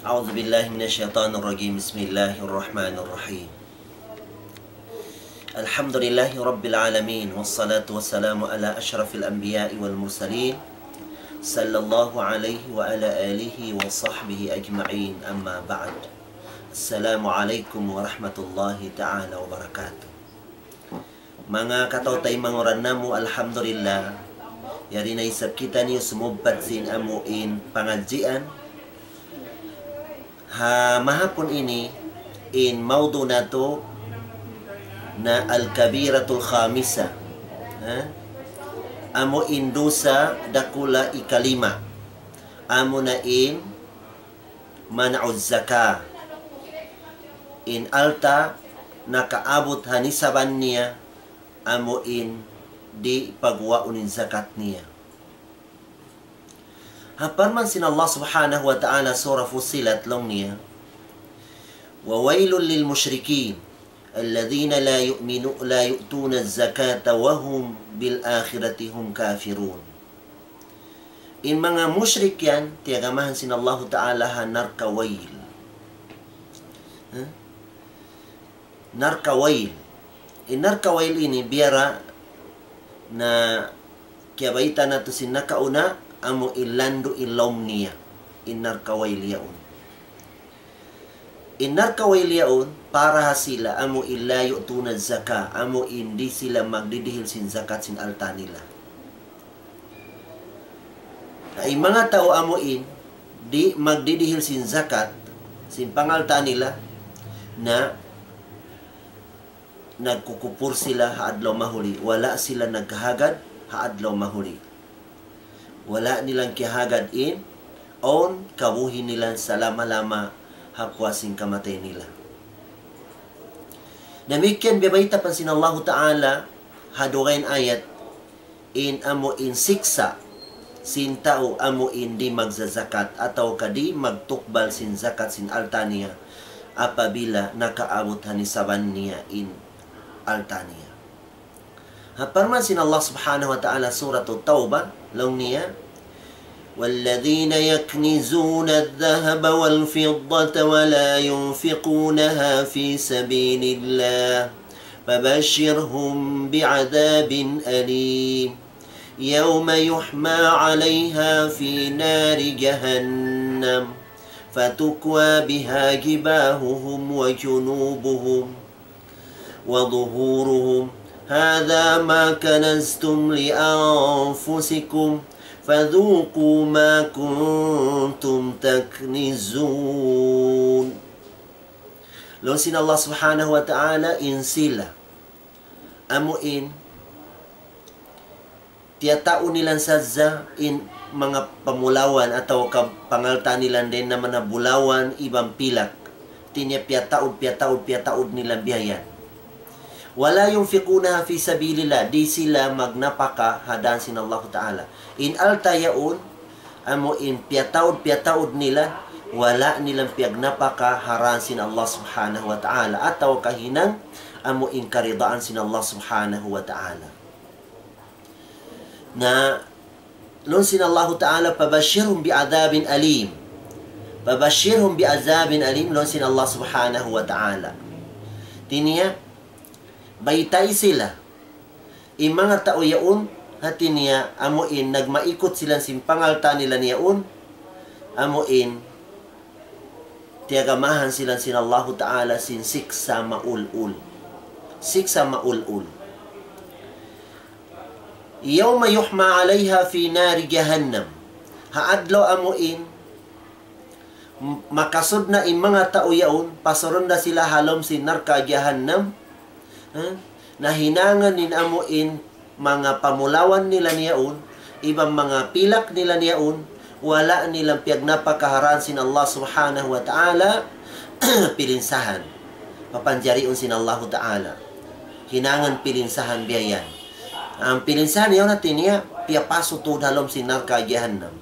أعوذ بالله من الشيطان الرجيم بسم الله الرحمن الرحيم الحمد لله رب العالمين والصلاة والسلام على أشرف الأنبياء والمرسلين صلى الله عليه وعلى آله وصحبه أجمعين أما بعد السلام عليكم ورحمة الله تعالى وبركاته. Mga katautay manguran namo, alhamdulillah, yari na isap kita niyo sumubad sin amuin pangadjian. Mahapon ini, in maudu na to na al-kabiratul khamisa. Amo indusa dakula ikalima. Amo na in man'uz zaka. In alta nakaabot hanisaban niya amuin di pagwaunin zakat niya. Haparman sin Allah subhanahu wa ta'ala surah Fussilat long niya, wa wailul lil musyrikin alladhina la yu'tuna az-zakata wa hum bil akhirati hum kafirun. In mga musyrik yan, tiyagamahan sin Allah ta'ala narkawail. Narkawail. Inarkawail ini biara na kiabaita na to sinakauna amo ilandu ilom niya. Inarkawail yaun. Inarkawail yaun para sila amo ilayo tunad zaka, amo hindi sila magdidihil sin zakat sin alta nila. Ay mga tao amo di magdidihil sin zakat sin pangalta nila na nagkukupur sila haadlaw mahuli. Wala sila nagkahagad haadlaw mahuli. Wala nilang kihagad on kabuhi nila sa lama-lama hapwasing kamatay nila. Namikyan bibayta pansin Allah Ta'ala hadugain ayat in amo in siksa sin tao amo in di magzazakat atau kadi magtukbal sin zakat sin alta niya apabila nakaabot hanisaban niya in altania. Haparman sin Allah subhanahu wa ta'ala surah At-Taubah long niya, وَالَّذِينَ يَكْنِزُونَ الذَّهَبَ وَالْفِضَّةَ وَلَا يُنْفِقُونَهَا فِي سَبِيلِ اللَّهِ فَبَشِّرْهُمْ بِعَذَابٍ أَلِيمٍ يَوْمَ يُحْمَى عَلَيْهَا فِي نَارِ جَهَنَّمَ فَتُكْوَى بِهَا جِبَاهُهُمْ وَجُنُوبُهُمْ وظهورهم هذا ما كنزتم لأنفسكم فذوقوا ما كنتم تكنزون. Lon sin Allah subhanahu wa ta'ala in sila amuin tiyatao nilang sadza in mga pamulawan atau pangalta nilang din na manabulawan ibang pilak tinya piyataod nilang biyayan. Wala yunfiqunaha fi sabilillah, di sila magnapaka hadan sin Allah Ta'ala. In alta yaun, amo in piyataod nila, wala nilang piagnapaka haran sin Allah Subhanahu wa Ta'ala. Ataw kahinang, amo in karidaan sin Allah Subhanahu wa Ta'ala. Na, lon sin Allah Ta'ala, pabashirhum bi'adabin alim. Pabashirhum bi'adabin alim, lon sin Allah Subhanahu wa Ta'ala. Tiniya, baytay sila. Yung mga tao yaon, hati niya, amuin, nagmaikot sila simpangalta nila niyaon, amuin, tiyagamahan sila sin Allah Ta'ala sin siksa maul-ul. Siksa maul-ul. Yawma yuhma alayha fi nari jahannam. Haadlo amuin, makasod na yung mga tao yaon, pasoron na sila halom sin narka jahannam, na hinangan nin amuin mga pamulawan nila niyaon, ibang mga pilak nila niyaon, wala nilang piagnapakaharan sin Allah subhanahu wa ta'ala pilinsahan. Papanjariun sin Allah ta'ala. Hinangan pilinsahan biyayan. Ang pilinsahan yaon natin niya, piyapaso to halom sin narka jahannam.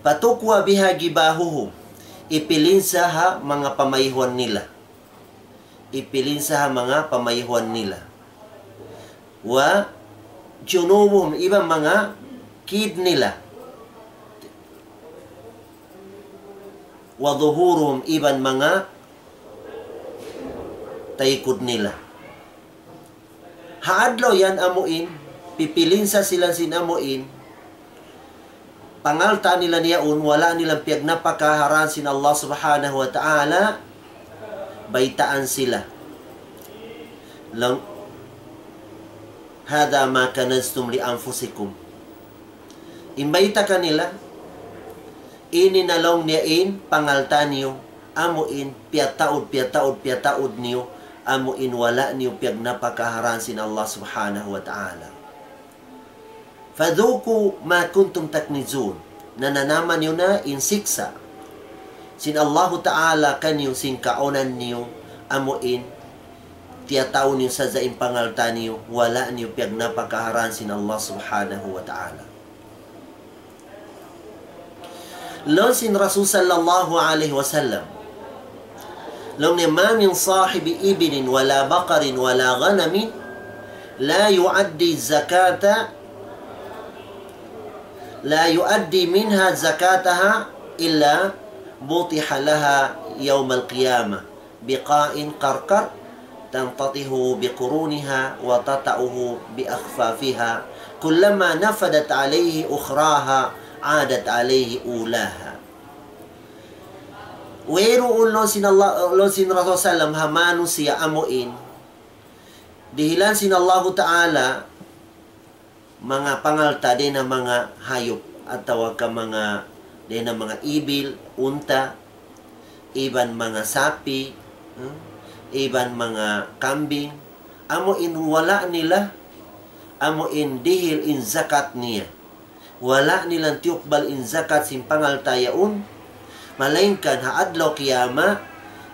Patukwa biha gibahuhum. Ipilinsa ha mga pamayhuan nila. Ipilin sa mga pamayhuan nila. Wa junubuhum, ibang mga kid nila. wa dhuhurum iban mga taikod nila. Haadlaw yan amuin, pipilinsa sila sinamuin, pangalta nila niyaun, wala nilang piyag napakaharan sin Allah subhanahu wa ta'ala, baitaan sila. Lang, hada ma kanaztum li anfusikum. Imbaita kanila, ininalong niyain, pangalta niyo, amuin, piyataod niyo, amuin wala niyo piyag napakaharan sin Allah subhanahu wa ta'ala. Fadhuku ma kuntum taknizun. Nananaman niyo na insiksa. Sin Allah ta'ala kanyo sin kaonan niyo, amuin, tiyataw niyo sa zaing pangalta niyo, wala niyo piyag napakaharan sin Allah subhanahu wa ta'ala. Lon sin Rasul sallallahu alaihi wasallam, lon ni ma min sahibi ibilin wala baqarin wala ghanamin la yuaddi zakata la yuaddi minha zakataha illa butiha laha yawm al-qiyamah biqa'in qarqar tantatihu biquruniha wa tata'uhu biakhfafiha kullama nafadat alayhi ukhraha adat alayhi ulaha. Wero ulon sin Rasul sallam hamanu siya amuin dihilan sin Allah ta'ala mga pangalta din na mga hayop at tawag ka mga din na mga ibil, unta, iban mga sapi, iban mga kambing, amuin wala nila, amuin dihil in zakat niya. Wala nilang tiyukbal in zakat sin pangaltayaun, malainkan haadlaw kiyama,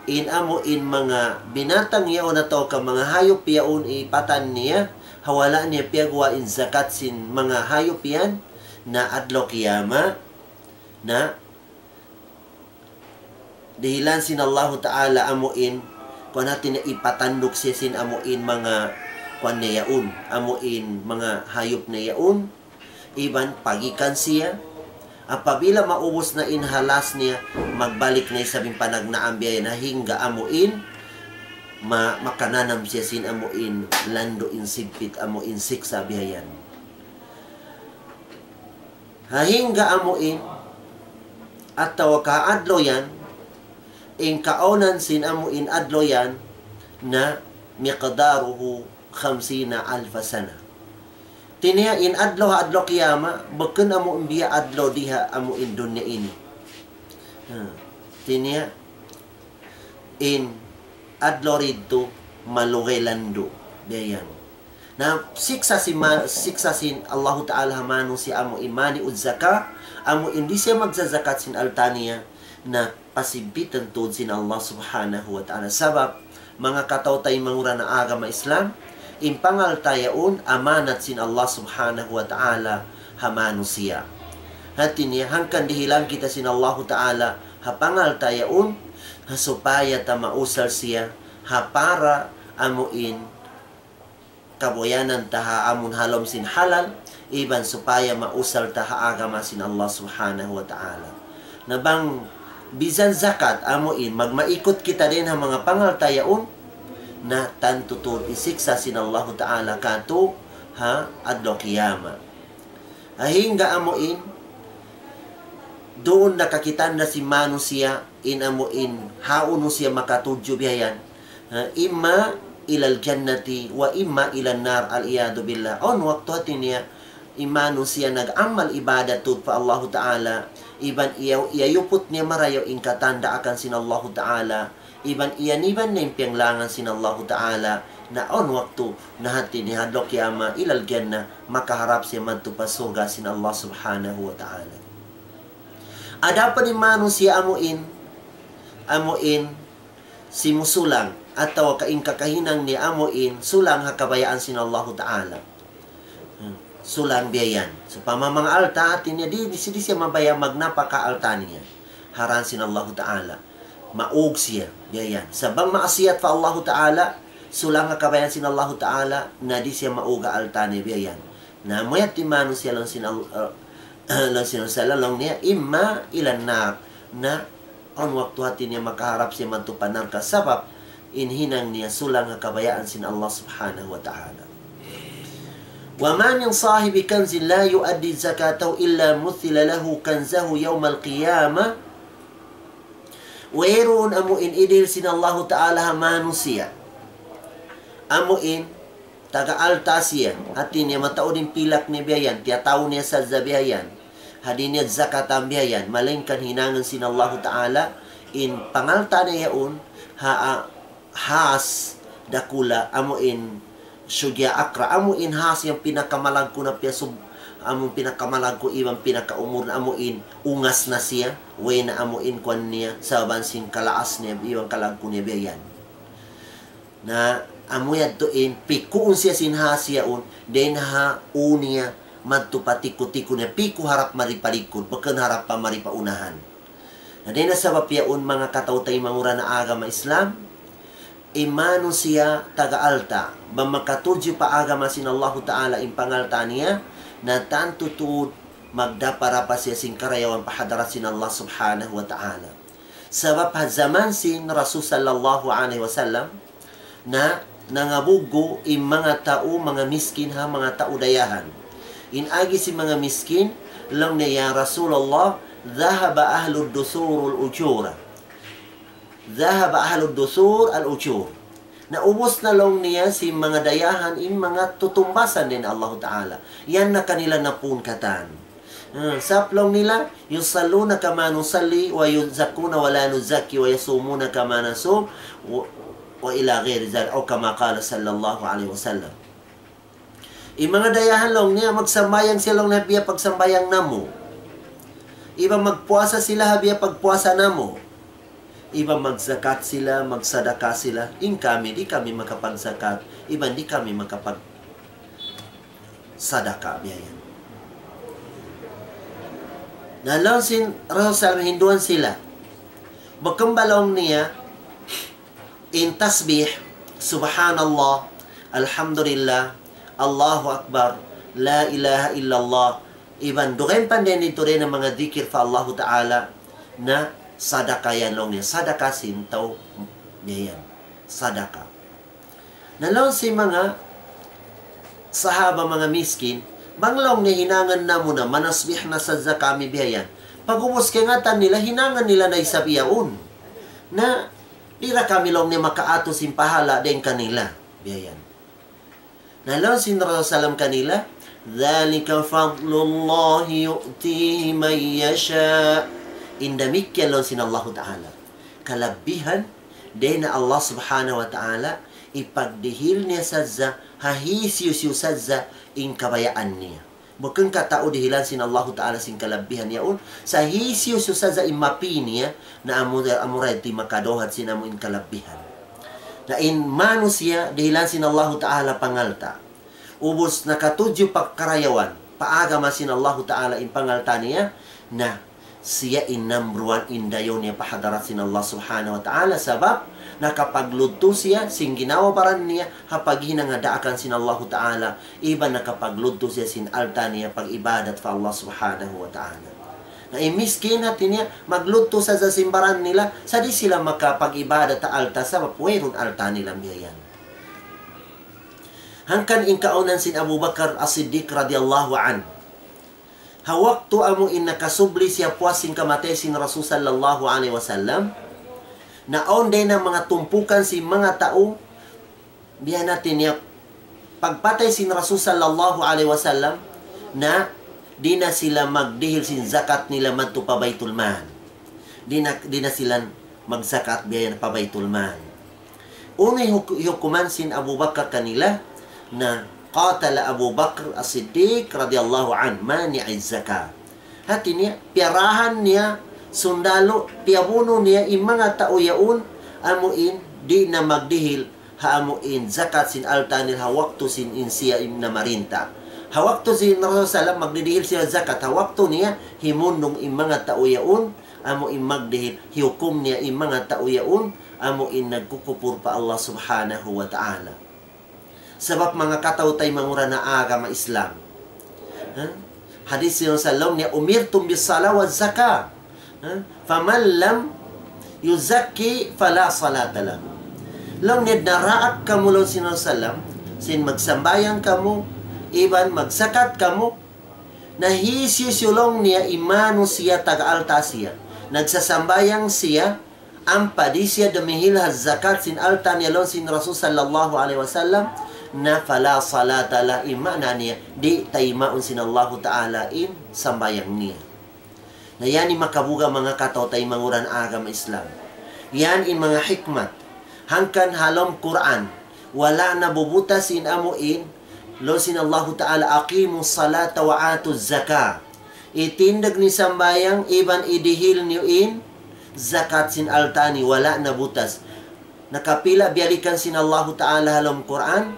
in amuin mga binatang yaon na to ka mga hayop yaon ipatan niya, hawala niya piyagwa in zakat sin mga hayop yan, na adlaw kiyama, na dihilan sin Allah ta'ala amuin, kung natin na ipatandok siya sin amuin mga kwan na yaon, amuin mga hayop na yaon, iban pagikan siya, apabila maubos na inhalas niya, magbalik na isabing panagnaambiyay na hingga amuin, makananam siya sin amuin, lando in sigpit, amuin siksa bihayan. Hahingga amuin, at tawaka adlo yan, in kaonan sin amuin adlo yan, na miqdaruhu 50,000 sana. Tiniya in adlo adlo kiyama, bakun amo imbiya adlo diha amo in dunya ini. Tiniya in adlo rito malugay lando dayan. Na siksa sin Allah Ta'ala hamano si amo imani ud zaka, amo hindi siya magzazakat sin altaniya na pasibitan tod sin Allah Subhanahu wa Ta'ala. Sabab mga katawtay mangura na agama Islam, impangal tayaon amanat sin Allah subhanahu wa ta'ala hamano siya. Hati niya hangkan dihilang kita sin Allah ta'ala hapangal tayaon supaya ta mausal siya hapara amuin kaboyanan taha amun halom sin halal iban supaya mausal taha agama sin Allah subhanahu wa ta'ala. Nabang bisan zakat amuin magmaikot kita din ha mga pangal tayaon na tantutur isiksa sin Allah ta'ala kato ha adlo kiyama. Hingga amuin doon nakakitan na si manu siya in amuin hauno siya makatudyo bihayan imma ilal jannati wa imma ilan nar al-iyadu billah. On waktu hati niya imanu siya nag-amal ibadat tut pa Allah ta'ala iban iyayupot niya marayo in katanda akan sin Allah ta'ala iban iyaniban na impiyanglangan sin Allah Ta'ala na on waktu na hati ni hadlok yama ilal jannah makaharap siya magtupasuga sin Allah Subhanahu wa Ta'ala. Ada pa ni manu siya amuin si musulang atau kaing kakahinang ni amuin sulang hakabayaan sin Allah Ta'ala. Sulang biyayan. So pamamang alta atin niya di siya mabaya magnapaka alta niya. Haran sin Allah Ta'ala. Maug siya biyayan. Sabang maasiyat pa Allah Ta'ala, sulang kabayan sin Allah Ta'ala, na di siya mauga altani biyayan. Na mayat timano siya lang sin lang niya, imma ilan na on waktu hati niya makaharap siya mantupanan ka sabab inhinang niya sulang nga kabayaan sin Allah subhanahu wa ta'ala. Wa man min sahibi kanzin la yuaddi zakatahu illa muthila lahu kanzahu yawmal qiyamah. Wairoon amuin idil sin Allah ta'ala manusia. Amuin taga-alta siya. Hati niya matao din pilak ni biyayan. Tiyataw niya sa zabiyayan. Hadi niya zakat ang biyayan. Malingkan hinangan sin Allah ta'ala. In pangalta niya yaon. Has dakula. Amuin syugya akra. Amuin has yung pinakamalag ko na piyasub. Among pinakamalag ko ibang pinakaumur na amuin. Ungas na siya. Way na amuin kwan niya. Sa bansing kalaas niya. Ibang kalag ko niya biyayan. Na amuyad tuin, pikuun siya sinhasyaon, den ha unia magtupatiko-tiko niya, piku harap maripalikod, bakan harap pa maripaunahan. Na den sa bapyaon mga katautay mangura na agama Islam, imano siya taga-alta, bamakatudyo pa agama sin Allah Ta'ala impangalta niya, na tantutud magdapara pa siya sin karayawan pahadarat sin Allah Subhanahu wa Ta'ala. Sabab zaman sin Rasul Sallallahu Alaihi Wasallam, na nangabugo in mga tao, mga miskin ha, mga tao dayahan. Inagi si mga miskin, lang na ya Rasulullah, dhahaba ahlud dusur al-ujura. Dhahaba ahlud dusur al-ujur. Naubos na lang niya si mga dayahan in mga tutumbasan din Allah Ta'ala. Yan na kanila napunkatan. Saplong nila, yusalluna kama nusalli, wa yuzakuna wala nuzaki, wa yasumuna kama nasum, wa ila ghairi zalik o kama qala sallallahu alaihi wasallam. Mga dayahan long niya magsambayang sila long habiya pagsambayang namo. Iba magpuasa sila habiya pagpuasa namo. Iba magzakat sila, magsadaka sila. In kami di kami makapagzakat, iba di kami makapag sadaka biya. Nalansin Rasul Hinduan sila. Bagkambalong niya in tasbih, subhanallah, alhamdulillah, Allahu Akbar, la ilaha illallah. Iban, dukain pandin ito rin ang mga dikir fa Allah Ta'ala na sadaka yan long niya. Sadaka sintaw niya yan. Sadaka. Nalong si mga sahaba, mga miskin, banglong niya hinangan na muna, manasbih na sa zakami biyayan. Pag-ubos kengatan nila, hinangan nila na isabiyaon. Na dira kami long ni makaato sin pahala din kanila. Biyayan. Nalong sin Rasulullah kanila, dhalika fadlullahi yu'tihi man yasha. Indamikyan long sin Allah Ta'ala. Kalabihan din na Allah Subhanahu wa Ta'ala ipagdihil niya sadza, hahisiyusiyo sadza in kabayaan niya. Bukan katao dihilan sin Allah Ta'ala sin kalabihan yaon sa hisyo sa imapi niya na amuray ti makadohat sin amuin kalabihan. Na in manusia dihilan sin Allah Ta'ala pangalta. Ubos nakatudyo pagkarayawan paagama sin Allah Ta'ala in pangalta niya na siya in number one in dayon niya pahadarat sin Allah Subhanahu wa Ta'ala sabab nakapagluto siya, sing ginawa paran niya, hapag hinangadaakan sin Allah Ta'ala, iba nakapagluto siya sin alta niya, pag-ibadat fa Allah Subhanahu wa Ta'ala. Na imiskin natin niya, magluto sa simbaran nila, sa di sila makapag-ibadat ta alta, sa mapuwerong alta nilang biyayan. Hangkan inkaunan sin Abu Bakar As-Siddiq radiyallahu an. Hawak to amo in nakasubli siya puasin kamatay sin Rasul sallallahu alaihi wasallam, naon din ng mga tumpukan si mga tao, biya natin niya, pagpatay sin Rasul sallallahu alaihi wasallam, na di na sila magdihil sin zakat nila madto pa Baitul Mal. Di na sila magzakat biya pa Baitul Mal. Unay hukuman sin Abu Bakar kanila, na qatala Abu Bakr As-Siddiq radiyallahu an, mani'iz zakat. Hati niya, piyarahan niya, sundalo, piyabuno niya, mga tao yaon, amuin, di na magdihil, haamuin, zakat sin altanil, hawakto sin insiya na marinta. Hawakto sin Rasulullah, magdidihil siya zakat, hawakto niya, himundong mga tao yaon, amuin magdihil, hiukum niya mga tao yaon, amuin nagkukupur pa Allah Subhanahu wa Ta'ala. Sabab mga kataw tay mangura na agama Islam. Hadis yung salong niya, umirtum bis sala wa zakah. Faman lam yuzakki fala salata lahu. Long nid naraak kamo lo sinasalam, sin magsambayang kamo, iban magsakat kamo, nahisiyulong niya imano siya taga-alta siya. Nagsasambayang siya, ampadi siya dumihil zakat sin alta niya lo sin Rasul sallallahu alaihi wasallam, na fala salata la imana niya, di taymaun sin Allah Ta'ala in sambayang niya. Na yan yung makabuga mga katotay manguran agam Islam. Yan yung mga hikmat. Hangkan halom Quran, wala na bubutas sin amuin, lo sin Allah Ta'ala, aqimu salata wa atu zaka. Itindag ni sambayang, iban idihil niyo in, zakat sin altani, wala na butas. Nakapila bialikan sin Allah Ta'ala halom Quran,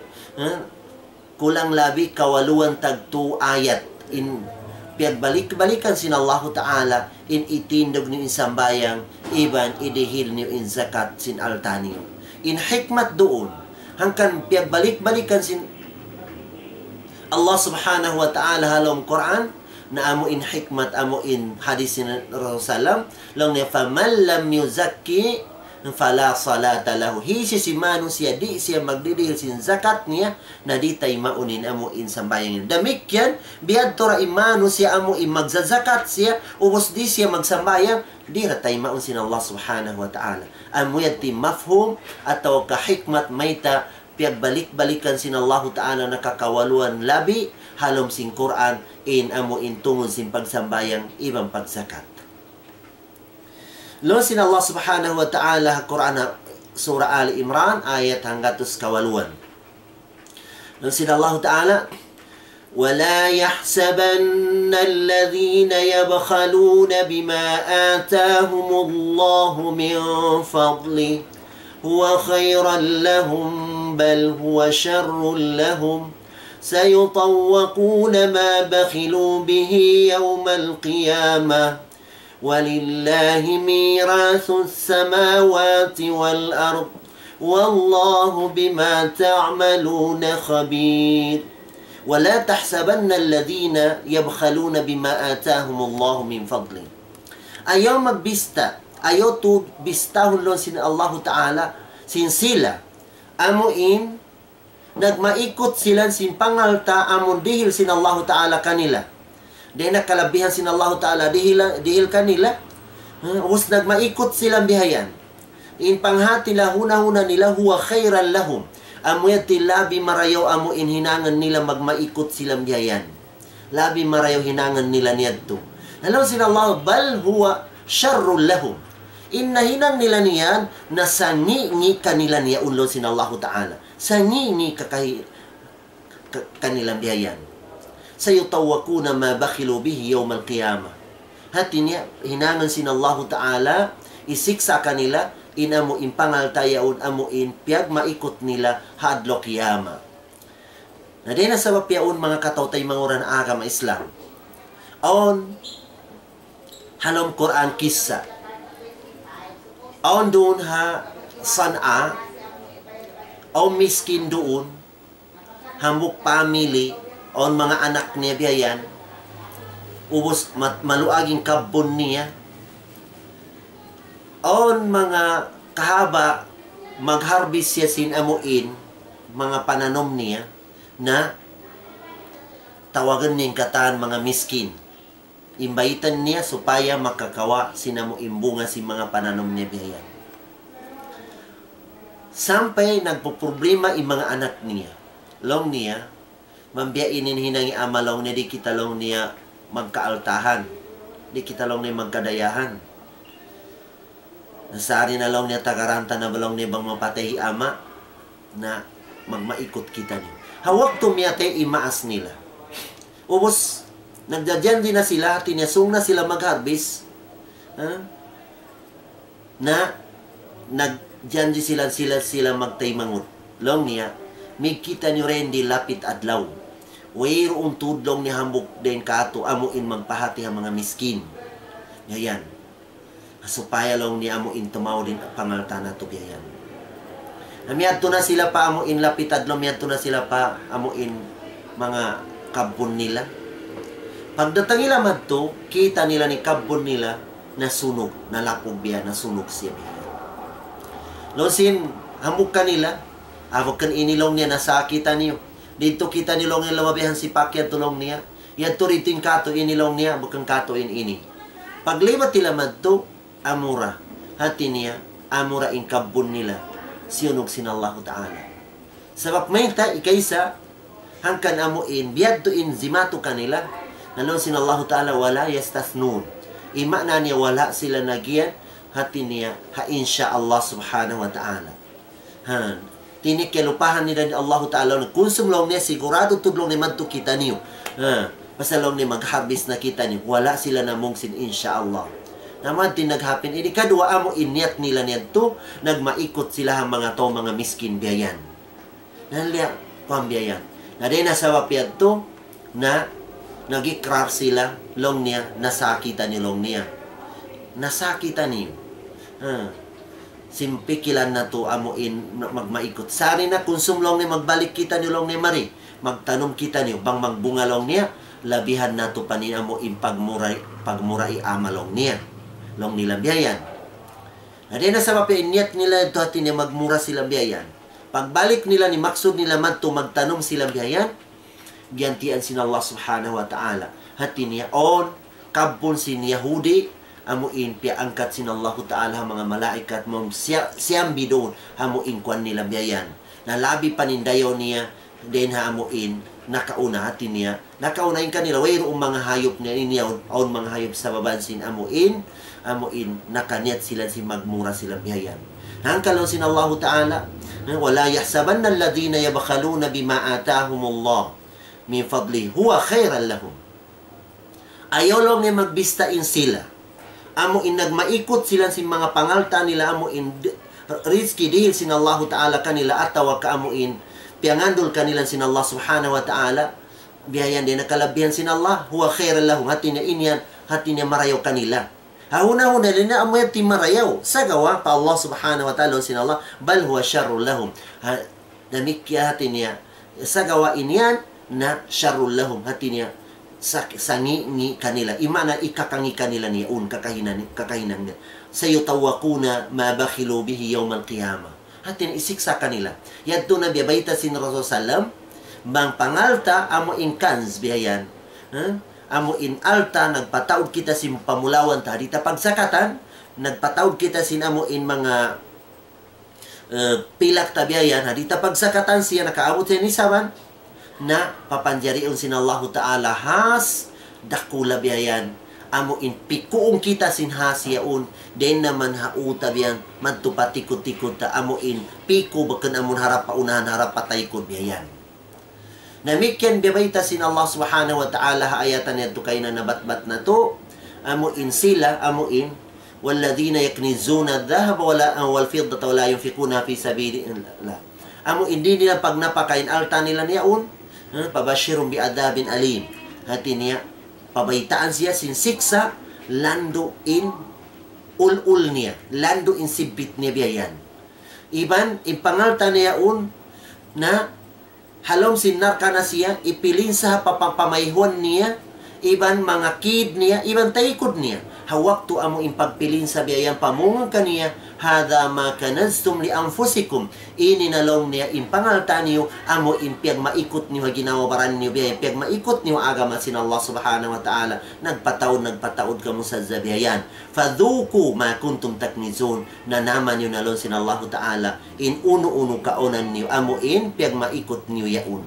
kulang labi kawaluan tagtu ayat in balik-balikan sin Allah Ta'ala in itindog ni in sambayang, iban idihil niyo in zakat sin altani. In hikmat doon, hangkan balik-balikan sin Allah Subhanahu wa Ta'ala halom Quran, na amo in hikmat, amo in hadis ni Rasulullah, lang niya, faman lam yuzakki fala salata lahu. Hisi si manu siya, di siya magdidihil sin zakat niya, na di tay maunin amo in sambayang. Damikyan, biyad tora imanu siya amo in magzazakat siya, ubos di siya magsambayang, di ratay maun sin Allah Subhanahu wa Ta'ala. Amo yati mafhum, ataw kahikmat mayta, balik-balikan sin Allah Ta'ala nakakawaluan labi, halom sin Quran, in amo in tungod sin pagsambayang, ibang pagsakat. Lo sin Allah Subhanahu wa Ta'ala Quran surah Ali Imran ayat hanggatus kawaluan. Lo sin Allah Ta'ala, وَلَا يَحْسَبَنَّ الَّذِينَ يَبْخَلُونَ بِمَا آتَاهُمُ اللَّهُ مِنْ فَضْلِهِ هُوَ خَيْرًا لَهُمْ بَلْ هُوَ شَرٌّ لَهُمْ سَيُطَوَّقُونَ مَا بَخِلُوا بِهِ يَوْمَ الْقِيَامَةِ وَلِلَّهِ مِيرَاثُ السَّمَاوَاتِ وَالْأَرْضِ وَاللَّهُ بِمَا تَعْمَلُونَ خَبِيرٌ. وَلَا تَحْسَبَنَّ الَّذِينَ يَبْخَلُونَ بِمَا آتَاهُمُ اللَّهُ مِنْ فَضْلِهِ. Ayaw magbista, ayaw to bistahon lo sin Allah Ta'ala, sin sila amuin, nagmaikot sila sin pangalta, amon dihil sin Allah Ta'ala kanila. Di nakalabihan sin Allah Ta'ala, dihil kanila, us nagmaikot silang bihayan. In panghati lahuna-huna nila, huwa khairan lahum. Amuyati labi marayaw amo in hinangan nila magmaikot silang bihayan. Labi marayaw hinangan nila niyadto. Alam sin Allah, bal huwa syarrul lahum. Hinang nila niyan, na sangi kanila niya unlo sin Allah Ta'ala. Sangi kanilang bihayan. Sayutawakuna ma bakhilu bihi yawmal qiyamah. Hati niya, hinangan sin Allah Ta'ala, isiksa kanila, inamo impangal tayaon amuin, piyag maikot nila, hadlo kiyama. Na din na sa mapiyaon mga katawtay manguran agama Islam. On, halom Quran kisa. On doon ha, sana, on miskin doon, hambuk family, on mga anak niya biyayan, ubos maluaging kabon niya, on mga kahaba, magharbis siya sin amuin, mga pananom niya, na tawagan niyang kataan mga miskin. Imbaitan niya supaya makakawa sinamo imbunga si mga pananom niya biyayan. Sampay nagpo-problema yung mga anak niya. Long niya, mambiyainin hinangi amalong niya, di kita long niya magkaaltahan. Di kita long niya magkadayahan. Nasari na long niya tagaranta na balong niya bang mapatay ama na magmaikot kita niya. Hawak tumiyate imaas nila. Ubos, nagdadyan din na sila, tinyasong na sila mag-harvest, na nagdyan din sila magtaymangot. Long niya, may kita niyo rin di lapit adlaw. Wayroong tudlong ni hambuk din kato, amuin magpahati ang mga miskin. Yayan. Supaya long ni amuin tumaw din pangalta na to yayan. Namiyadto na sila pa amuin lapit adlaw, miyadto na sila pa amuin mga kabon nila. Pagdatang nila madto, kita nila ni kabon nila, nasunog, nalapog biya, nasunog siya biya. Losin, hamuk kanila, ako kan inilong niya, nasakitan niyo. Dito kita nilong niya lamabihan si Pakya tulong niya. Yan turitin kato inilong niya, bukang kato ini. Paglibat tila madto, amura. Hati niya, amura in kabun nila. Siyunog sinallahu ta'ala. Sabab may ta, ikaysa, hangkan amuin, biyad to in zimato kanila. Nalong sinallahu ta'ala, wala yastasnun. Ima na niya, wala sila nagyan. Hati niya, ha insya Allah subhanahu wa ta'ala. Tinik lupahan nila ni Allah Ta'ala na kung long niya sigurado tudlong ni madto kita niyo. Pasalong ni maghabis na kita niyo. Wala sila na mungsin insyaallah. Naman din naghapin. Ini kadua amo inyat nila niyan to. Nagmaikot sila ang mga to mga miskin biyayan. Nanliya pambiyayan. Na din nasawa piyad to na nagikrar sila long niya nasakitan ni long niya. Nasakitan niyo. Simpikilan na to amuin magmaikot. Sari na kung sumlong ni magbalik kita nilong ni Mari. Magtanom kita niyo. Bang magbungalong niya. Labihan na to panin amuin pagmuray amalong niya. Long nilang biyayan. Adi na sa mapiinyat nila ito at niya magmura silang biyayan. Pagbalik nila ni maksud nila man to magtanom silang biyayan. Giyantian sin Allah subhanahu wa ta'ala. Hati niya on. Kabun sin Yahudi. Amuin pia angkat sin Allah Ta'ala mga malaikat mong siyam bidon hamuin kwan nila biyayan. Nalabi panindayo niya din hamuin nakauna hati niya. Nakaunain kanila wayro mga hayop niya inyaw aun mga hayop sa babansin amuin nakanyat sila si magmura sila biyayan. Nangkalaw sin Allah Ta'ala wala yahsabanna alladhina yabkhaluna bima atahumullah min fadli huwa khairan lahum. Ayaw lang niya magbistain sila. Amo in nagmaikot sila si mga pangalta nila amo in rizki dihil sin Allah Ta'ala kanila atawa ka amo in piangandol kanila sin Allah subhanahu wa ta'ala biyayan din nakalabihan sin Allah huwa khairan lahum hati niya inyan hati niya marayaw kanila hahuna-huna nila amo yung timarayaw sa gawa pa Allah subhanahu wa ta'ala sin Allah bal huwa syarrul lahum namikya hati niya sa gawa inyan na syarrul lahum hati niya sangi kanila imana ikakangi kanila niya kakahinan niya sayutawakuna ma bakhilu bihi yawm al-qiyamah hatin isiksa kanila yadto na biyabayta sin Rasul sallam bang pangalta amo in kanz biyayan amo in alta nagpataod kita sin pamulawan ta dita pagsakatan nagpataod kita sin amo in mga pilak tabiyayan dita pagsakatan siya nakaabot siya ni saban na papanjariun sin Allah Ta'ala has dakula biyayan amo in pikuong kita sin hasyaun den naman hauta biyan mantupatikot-tikot ta amo in piku baken amon harap paunahan harap pataykod biyayan namikyan bibayta sin Allah subhanahu wa ta'ala ayatan nito kay na nabatbat na to amo in sila amo in walladhina yaknizuna adh-dhahaba wal fiddata wala yunfikuna fi sabilillah amo hindi nila pag napakain alta nila niyaon pabashirun bi adabin alim hati niya pabaitaan siya sin siksa lando in ul niya lando in sibit niya biyayan iban ipangalta niya na halom sinar ka na siya ipilin sa papamayhon niya iban mga kid niya iban taikod niya hawak to amo impagpilin sa biyayan pamungan kaniya hada ma kanaztum li anfusikum ininalong niya impangalta niyo amo impiyag maikot niyo ginawabaran niyo biyayan piyag maikot niyo agama sin Allah subhanahu wa ta'ala nagpataod kamo sa zabiyayan fadhuku ma kuntum taknizun na naman niyo nalong sin Allah ta'ala in uno kaonan niyo amo in piyag maikot niyo yaun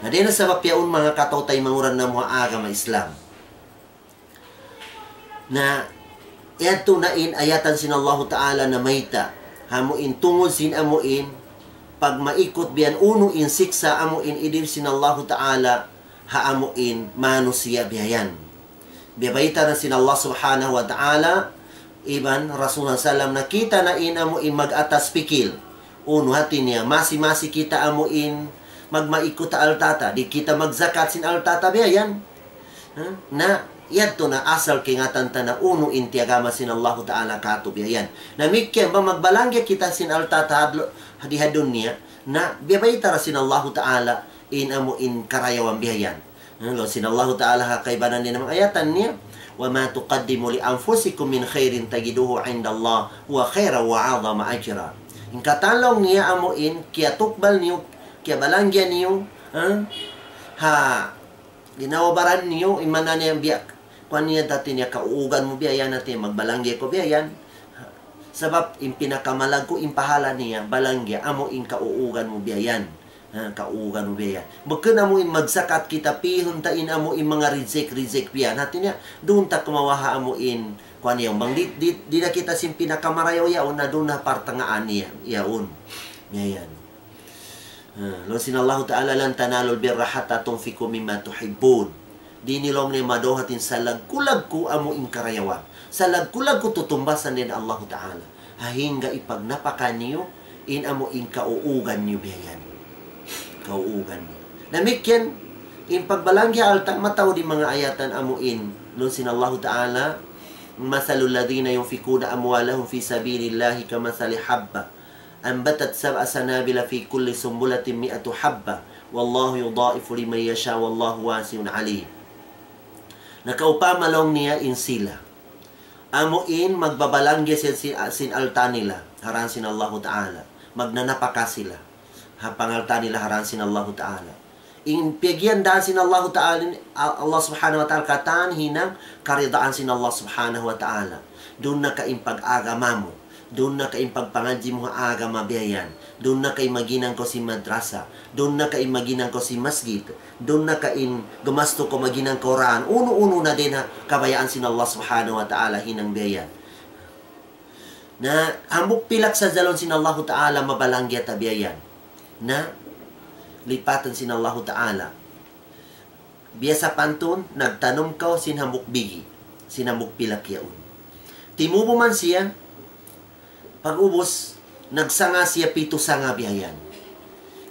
na din sa yaun mga katawtay manguran na mga agama Islam na yato na in ayatan sin Allah Ta'ala na mayta hamuin tungod sin amuin pag maikot biyan uno in siksa amuin idir sin Allah Ta'ala haamuin manusia biyayan biyabayta na sin Allah subhanahu wa ta'ala iban Rasulullah sallam nakita na in amuin mag-atas pikil uno hati niya masi kita amuin magmaikot ta altata di kita magzakat sin altata biyayan na yadto na asal kingatan ta na uno inti agama sin Allah Ta'ala katub yan. Na mikyan ba magbalangya kita sin altata hadihadon niya na biyabayta ra sin Allah Ta'ala in amo in karayawan biyayan. Sin Allah Ta'ala hakaybanan din ng ayatan niya Wa ma tuqaddimu li anfusikum min khairin tajiduhu 'inda Allah wa khairan wa 'azama ajra. In katalong niya amuin kiya tukbal niyo, kiya balangyan niyo, ginawabaran niyo imana niya biyak. Kuan niya dati niya kauugan mo biya yan natin magbalangya ko biya yan. Sabab in pinakamalag ko impahala niya balangya amo in kauugan mo biya yan. Kauugan mo biya yan. Bakit amo in magsakat kita pihon ta in amo in mga reject biya natin niya. Doon ta kumawaha amo in kuan niya bang di na kita sim pinakamarayaw yaon na doon na partangaan niya yaon. Yan. Lo sinallahu ta'ala lan tanalul birra hatta tunfiqu mimma tuhibbun. Di nilom ni madohatin sa lagkulag ko amo in karayawan. Sa lagkulag ko tutumbasan din Allah Ta'ala. Hahingga ipag napakan niyo, in amo in kauugan niyo biyan. Kauugan niyo. Namikyan, in pagbalangya alta mataw di mga ayatan amo in. Nun Allah Ta'ala, masalul ladhina yunfikuna amwalahum fi sabilillahi kamasali habba. Anbatat sab'a sanabila fi kulli sumbulatin mi'atu habba. Wallahu yudha'ifu liman yasha wallahu wasi'un alim. Nakaupama long niya in sila. Amo in magbabalangya sin alta nila. Haran sin Allah Ta'ala. Magnanapaka sila. Pangalta nila haran sin Allah Ta'ala. In pigyan daan sin Allah Ta'ala. Allah Subhanahu wa Ta'ala katan hinang karidaan sin Allah Subhanahu wa Ta'ala. Doon na kaimpag-agama mo. Doon na kaimpagpangadji mo agama biyayan. Doon na kay maginang ko si madrasa. Doon na kay maginang ko si masjid. Doon na kay gumasto ko maginang Quran. Uno-uno na din na kabayaan sin Allah Subhanahu wa Ta'ala hinang biyayan. Na ambok pilak sa zalon sin Allah Ta'ala mabalangya ta biyayan. Na lipatan sin Allah Ta'ala. Biasa pantun, nagtanom ka sin hambok bigi. Sin hambok pilak yaon. Timubo man siya, pag-ubos, nagsanga siya pito sanga biyayan.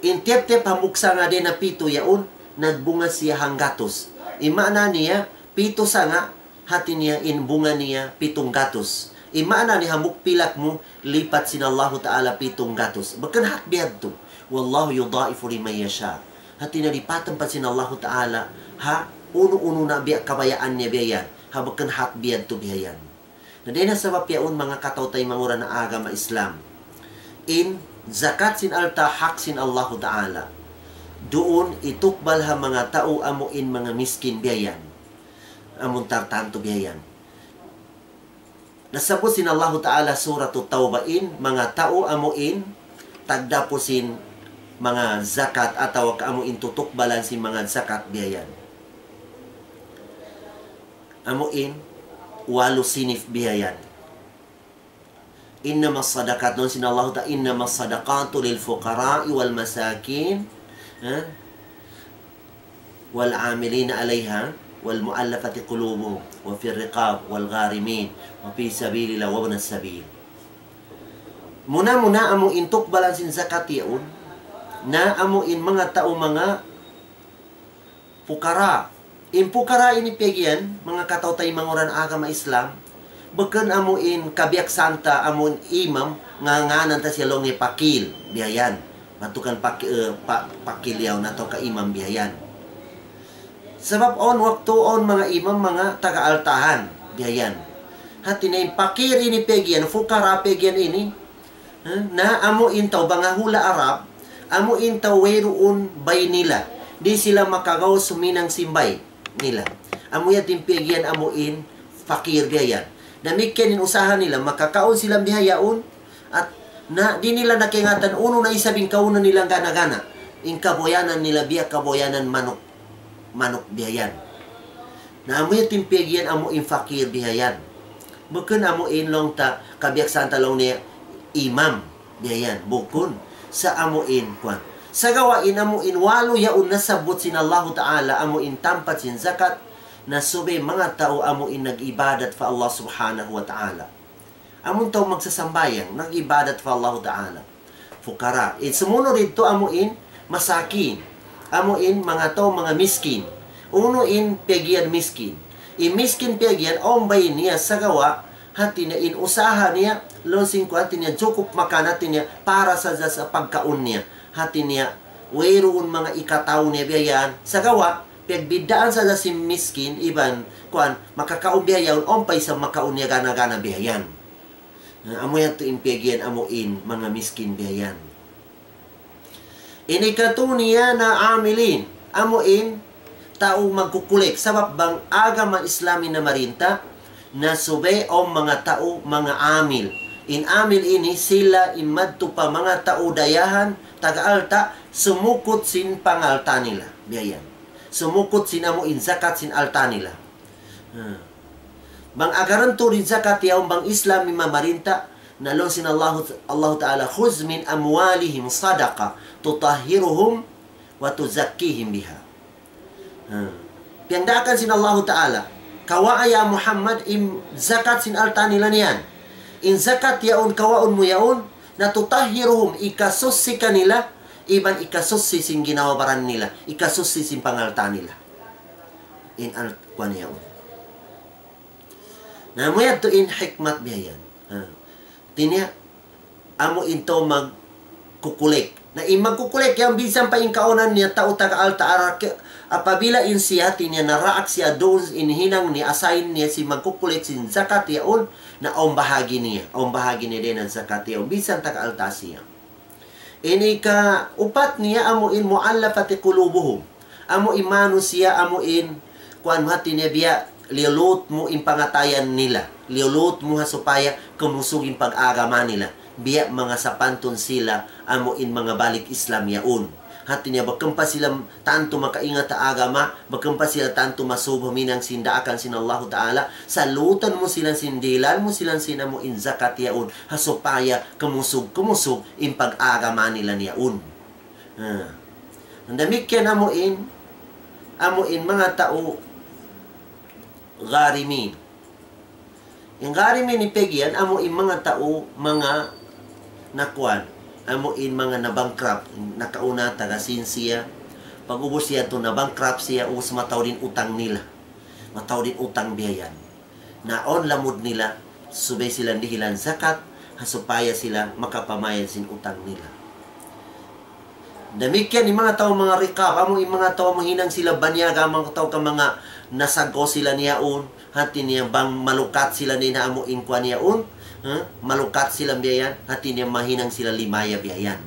In tep-tep hamuk sanga din na pito yaon, nagbunga siya hanggatos. Imana niya, pito sanga, hati niya in bunga niya pitong gatos. Imana ni hamuk pilak mo, lipat sin Allah Ta'ala pitong gatos. Bakan hatbiyad to. Wallahu yudha'ifu liman yasha. Hati na lipatan pa sin Allah Ta'ala, uno-uno na biya kabayaan niya biyayan. Bakan hatbiyad to biyayan. Na din na sabab yaon mga katawtay mangura na agama Islam. In zakat sin alta hak sin Allah Ta'ala. Doon itukbal ha mga tao amo in mga miskin biyayan. Amon tartanto biyayan. Nasabot sin Allah Ta'ala suratul Tawbain, mga tao amo in tagdapo sin mga zakat ataw amo in tutukbalan sin mga zakat biyayan. Amo in walo sinif biyayan. Innamas sadaqat nun sin Allah Ta'ala innamas sadaqatu lil fuqara'i wal masakin wal 'amilina 'alayha wal mu'allafati qulubuhum wa fir riqab wal gharimin wa fi sabilillah wa ibnas sabil. Muna amo intuk balansin zakat yaon na amo in mga tao mga pukara. In pukara ini pegyan mga katawtay manguran agama Islam. Bakan amo in kabiyak santa amon imam nga nganan ta siya long ni pakil biyayan. Matukan pakil yaw na to ka imam biyayan. Sebab on waktu on mga imam mga taga-altahan biyayan. Hati na pakir ini pegyan, fukara pegyan ini na amo in taw bangahula Arab, amo in taw weruun bay nila. Di sila makagaw suminang simbay nila. Amo yatin pegyan amo in fakir biyayan. Namikyan in usahan nila, makakaon silang bihayaon at na di nila nakingatan uno na isabing kaunan nilang gana-gana. In kaboyanan nila biya kaboyanan manok bihayan. Na amo yatin pegyan amo in fakir bihayan. Bukan amo in long ta kabiyak santa long niya imam bihayan. Bukun sa amo in kwan. Sa gawain amo in walo yaon nasabot sin Allah Ta'ala amo in tampat sin zakat na sube mga tao amo in nag-ibadat fa Allah Subhanahu wa Ta'ala. Amon tao magsasambayang nag-ibadat fa Allah Ta'ala. Fukara. Sumunod dito amo in masakin. Amo in mga tao mga miskin. Uno in pegyan miskin. Miskin pegyan ombay niya sa gawa hati na in usaha niya losing ko hati niya cukup makanati niya para sa pagkaon niya. Hati niya, wayroon mga ikataw niya biyayan. Sa gawa, Piagbidaan sa si miskin, iban, kuan, makakaon bihayaon, ompay sa makaon niya gana-gana bihayan. Amo yan to impiagyan, amuin, mga miskin bihayan. Inikatuniya na amilin, amuin, tao magkukulik. Sabab bang agaman Islami na marinta, na subay o mga tao, mga amil. In amil ini, sila imadto pa mga tao dayahan, taga-alta, sumukot sin pangalta nila. Bihayan. Sumukot sin amuin zakat sin alta nila. Bang agaran to rin zakat yaong bang Islam mamarinta nalon sin Allah Ta'ala khuz min amwalihim sadaqa tutahhiruhum wa tuzakkihim biha. Piangdakan sin Allah Ta'ala kawaaya Muhammad im zakat sin alta nila niyan. In zakat yaon kawaon mo yaon na tutahhiruhum ikasusi kanila iban ikasusi sin ginawabaran nila, ikasusi sin pangalta nila. In al-kwan yaon. Namuyad to in hikmat bihayan. Tinya, amo into magkukulik. Na magkukulik, yung bisan pa yung kaunan niya, tao taga-alta arak, apabila in siya, tinya naraak siya doon, inhinang ni assign niya si magkukulik sin zakat yaon, na ang bahagi niya din ang zakat yaon, bisan taga-alta siya. Ini ka upat niya amuin muallafati qulubuhum. Amo imano siya amuin kuan hati niya biya liulut mo in pangatayan nila. Liulut mo supaya kumusugin pag-agama nila. Biya mga sapanton sila amuin mga balik Islam yaun. Hati niya bagkampa sila tanto makaingat ta agama, bagkampa sila tanto masubho minang sindaakan sin Allah Ta'ala, salutan mo silang sindilan mo silang sinamo in zakat yaun, hasupaya kumusug in pag-agama nila niyaun. Nandamikyan amuin mga tao garimin. Yung garimin ni Pegyan, amuin mga tao mga nakwan, amuin mga nabankrupt, nakauna taga siya, pag ubos siya to nabankrupt siya, ubos mataw din utang nila, mataw din utang biyayan. Naon lamod nila, subay silang dihilan zakat, hasupaya sila makapamayad sin utang nila. Damikyan, yung mga tao mga rikab, amuin mga tao mahinang sila banyaga, mga tao ka mga nasago sila niyaon, hati niya bang malukat sila ni na amuin kwa niyaon, malukat silang biyayan, hati niya mahinang sila limaya biyayan.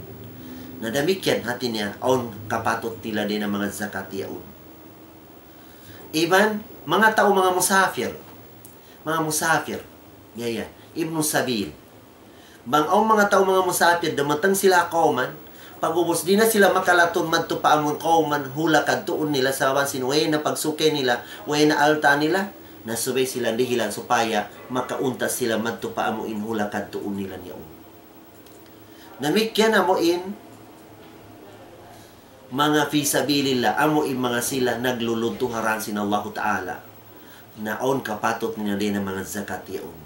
Nadamikyan, hati niya, on kapatot tila din ang mga zakat yaon. Iban, mga tao, mga musafir, biyayan, ibnu sabil. Bang ang mga tao, mga musafir, damatang sila kauman, pag-ubos, di na sila makalaton madto pa amon kauman, hula kadtuon nila sa wansin, way na pagsukay nila, way na alta nila, nasubay sila dihilan supaya makauntas sila madto pa amuin hula kadtuon nila niyaon. Namikyan amuin mga fisabilillah, amuin mga sila nagluluntuharan sin Allah Ta'ala naon kapatot niya din ang mga zakat yaon.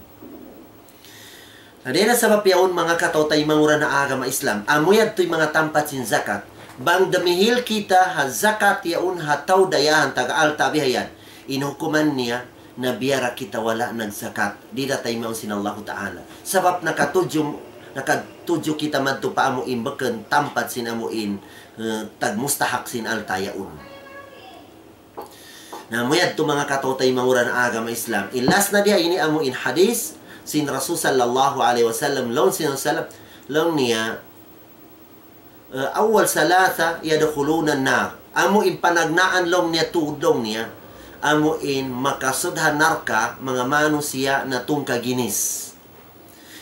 Nadena sa papiyaon mga katotay mangura na agama Islam, amuyad to'y mga tampat sin zakat, bang damihil kita ha zakat yaon hataw dayahan taga-alta bihayan, inuhukuman niya na biyara kita wala ng zakat. Di datay maun sin Allah Ta'ala. Sabab nakatudyo kita madto pa amuin baken tampat sin amuin tagmustahak sin altayaun. Namuyad to mga katotay mangura na agama Islam. Ilas na dia ini amuin hadis sin Rasul sallallahu alaihi wasallam lawn sin sallam lawn niya awal salasa yadkhuluna an-nar. Amuin panagnaan long niya tudong niya amuin makasudhan narka mga manusia na tungkaginis.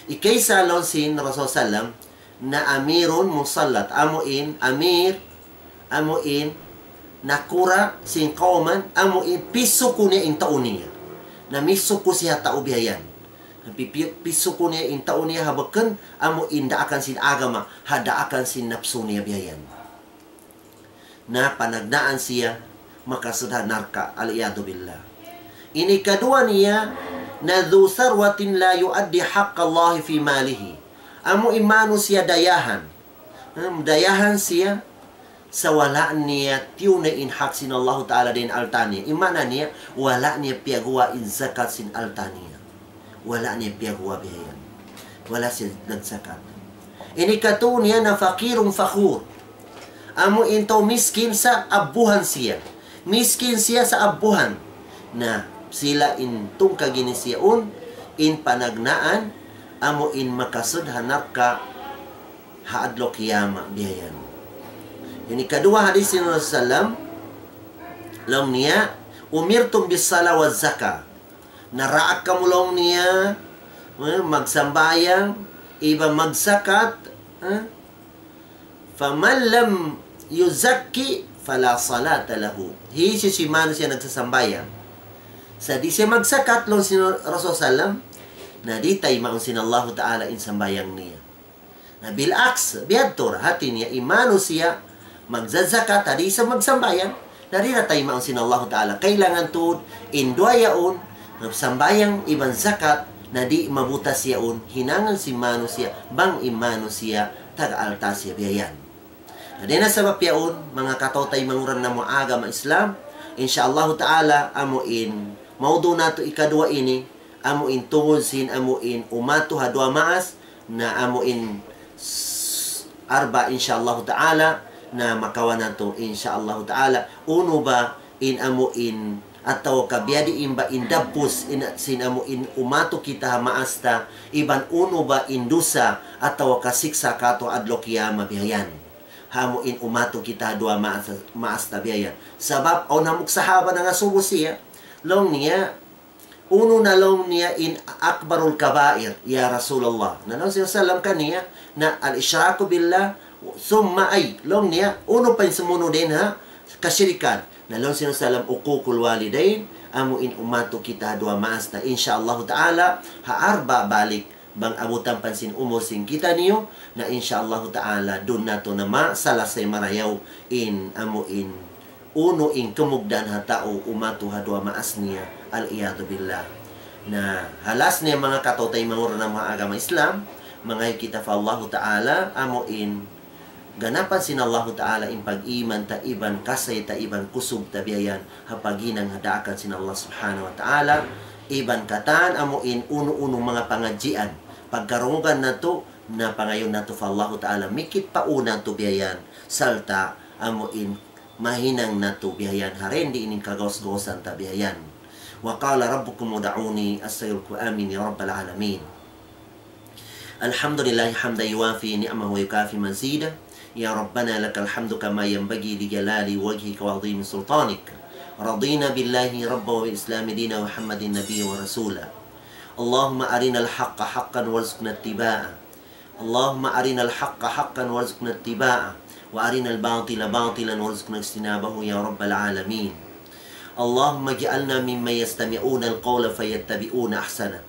Ikaysa lon sin Rasul sallam na amirun musallat amuin nakura sin kauman amuin piso ko niya in taon niya na miso ko siya tao bihayan piso ko niya in taon niya habakan amuin daakan sin agama hadaakan sin napso niya bihayan na panagnaan siya makasudhan narka aliyadu billah. Ini kedua niya na dhu sarwatin la yuaddi haqqa Allah fi malihi. Amo imano siya dayahan. Dayahan siya sa wala niya tiyuna in haq sin Allah Ta'ala din altaniya. Imana niya wala niya piyagwa in zakat sin altaniya. Wala niya piyagwa bihayan. Wala siya nagzakat. Ini katu niya na fakirong fakhur. Amo into miskin sa abuhan siya. miskin siya sa abuhan na sila intong kaginisiyaon in panagnaan amo in makasud hanak ka haadlo kiyama biyayan. Yung ikadua hadis ni Rasulullah long niya umirtum bis sala wa zaka. Naraak kamulong niya magsambayang iba magsakat faman lam yuzakki fala salata lahu. Si mano siya nagsasambayang. Sa di siya magsakat long si Rasulullah na di tay maunsin Allah Ta'ala in sambayang niya. Na bilaks, biyadto hati niya, imano siya, magzazakat, di sa magsambayang, na di na tay maunsin Allah Ta'ala. Kailangan tuod, indwayaon, sambayang ibang zakat, na di mabutas siyaon, hinangan si mano siya, bang imano siya, taga-alta siya biyayan. Na di na sa mapyaon, mga katotay manguran na mo agama Islam, insyaAllah Ta'ala, amuin, maudo na to ikadua ini, amuin tungod sin amuin umato hadwa maas na amuin arba insyaallah taala na makawan nato insyaallah taala uno ba in amuin ataw kabyadi imba indapus in sin amuin umato kita maasta iban uno ba indusa ataw kasiksa kato adlo kiyama bihayan hamuin umato kita dua maasta bihayan sabab on hamuk sahaba nga subo siya long niya uno na long niya in akbarul kabair, ya Rasulullah. Nanong siya salam kaniya na al-isyraku billah, summa ay, long niya, uno pa yung sumuno din ha, kasyirikan. Nanong siya salam ukukul walidain, amuin umato kita dua maas na insyaallah ta'ala, haarba balik, bang abutan pansin umosing kita niyo, na insyaallah ta'ala, dun na to na salasay marayaw in amuin uno in kumugdan hatao umato hadwa maas niya al-iyadu billah na halas niya mga katotay mangura ng mga agama Islam mga kita fa Allah Ta'ala amo in ganapan sin Allah Ta'ala in pag-iman ta iban kasay ta iban kusog ta biyayan hapaginang hadakan sin Allah Subhanahu wa Ta'ala iban katan amo in uno-unong mga pangadjian pagkarungan na to na pangayon na to fa Allah Ta'ala mikit pa una to biyayan salta amo in mahinang nato bihayan harendi ining kagawas-gawasan ta bihayan wa qala rabbukum ud'uni astajib amin ya rabbal alamin alhamdulillahi hamdan yuwafi ni'amahu wa yukafi mazida ya rabbana lakal hamdu kama yanbaghi li jalali wajhika wa 'azimi sultanik radina billahi rabba wa islami dina muhammadin nabiyya wa rasula allahumma arinal haqqa haqqan warzuqna ittiba'ah allahumma arinal haqqa haqqan warzuqna ittiba'ah وأرنا الباطل باطلا وارزقنا اجتنابه يا رب العالمين اللهم اجعلنا ممن يستمعون القول فيتبعون أحسنه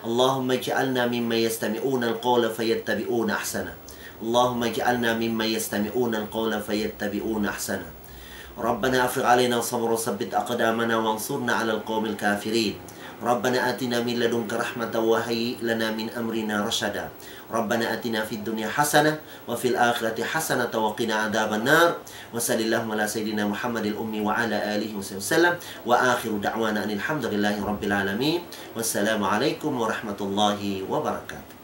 اللهم اجعلنا ممن يستمعون القول فيتبعون أحسنه اللهم اجعلنا ممن يستمعون القول فيتبعون أحسنه ربنا أفرغ علينا صبر وثبت أقدامنا وانصرنا على القوم الكافرين ربنا آتنا من لدنك رحمة وهيئ لنا من أمرنا رشدا ربنا آتنا في الدنيا حسنة وفي الآخرة حسنة وقنا عذاب النار وصلى اللهم على سيدنا محمد الأمي وعلى آله وصحبه وسلم وآخر دعوانا أن الحمد لله رب العالمين والسلام عليكم ورحمة الله وبركاته.